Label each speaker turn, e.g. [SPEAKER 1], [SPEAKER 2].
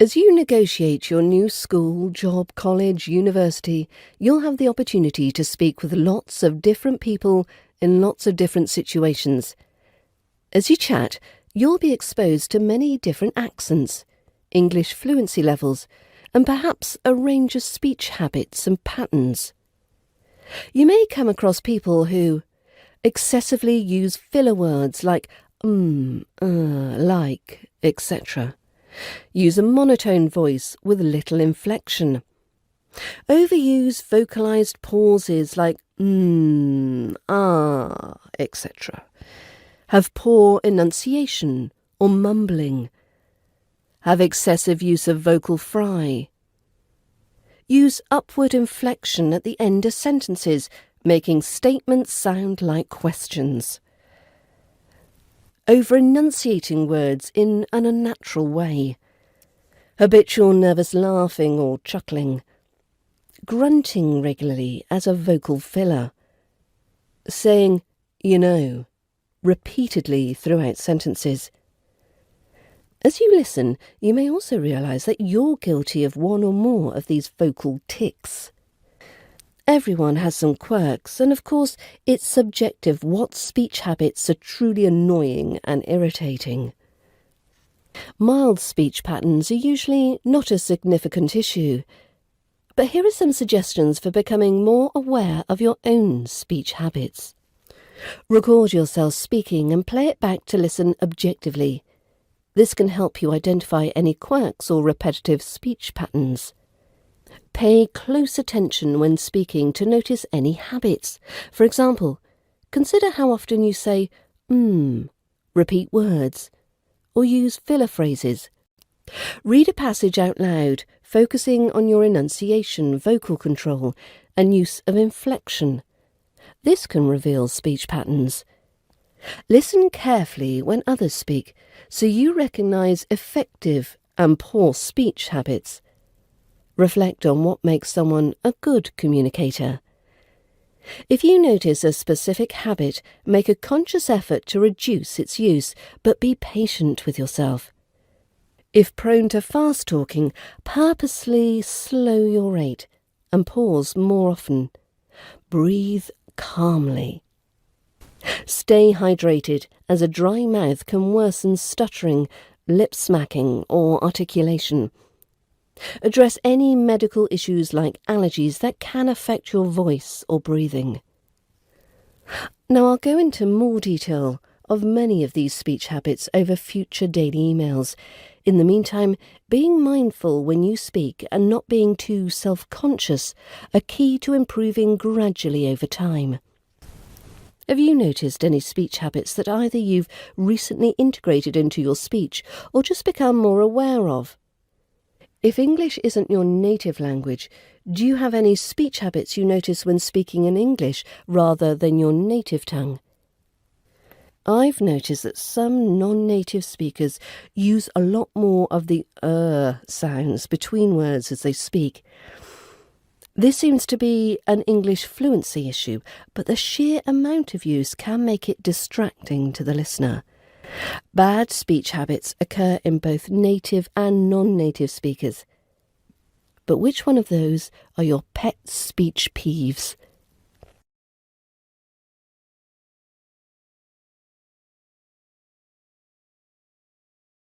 [SPEAKER 1] As you negotiate your new school, job, college, university, you'll have the opportunity to speak with lots of different people in lots of different situations. As you chat, you'll be exposed to many different accents, English fluency levels, and perhaps a range of speech habits and patterns. You may come across people who excessively use filler words like like, etc. Use a monotone voice with little inflection. Overuse vocalized pauses like etc. Have poor enunciation or mumbling. Have excessive use of vocal fry. Use upward inflection at the end of sentences, making statements sound like questions. Over-enunciating words in an unnatural way. Habitual nervous laughing or chuckling. Grunting regularly as a vocal filler. Saying, you know, repeatedly throughout sentences. As you listen, you may also realise that you're guilty of one or more of these vocal tics. Everyone has some quirks, and of course it's subjective what speech habits are truly annoying and irritating. Mild speech patterns are usually not a significant issue, but here are some suggestions for becoming more aware of your own speech habits. Record yourself speaking and play it back to listen objectively. This can help you identify any quirks or repetitive speech patterns. Pay close attention when speaking to notice any habits. For example, consider how often you say repeat words, or use filler phrases. Read a passage out loud, focusing on your enunciation, vocal control, and use of inflection. This can reveal speech patterns. Listen carefully when others speak, so you recognise effective and poor speech habits. Reflect on what makes someone a good communicator. If you notice a specific habit, make a conscious effort to reduce its use, but be patient with yourself. If prone to fast talking, purposely slow your rate and pause more often. Breathe calmly. Stay hydrated, as a dry mouth can worsen stuttering, lip smacking, or articulation. Address any medical issues like allergies that can affect your voice or breathing. Now I'll go into more detail of many of these speech habits over future daily emails. In the meantime, being mindful when you speak and not being too self-conscious are key to improving gradually over time. Have you noticed any speech habits that either you've recently integrated into your speech or just become more aware of? If English isn't your native language, do you have any speech habits you notice when speaking in English rather than your native tongue? I've noticed that some non-native speakers use a lot more of the sounds between words as they speak. This seems to be an English fluency issue, but the sheer amount of use can make it distracting to the listener. Bad speech habits occur in both native and non-native speakers. But which one of those are your pet speech peeves?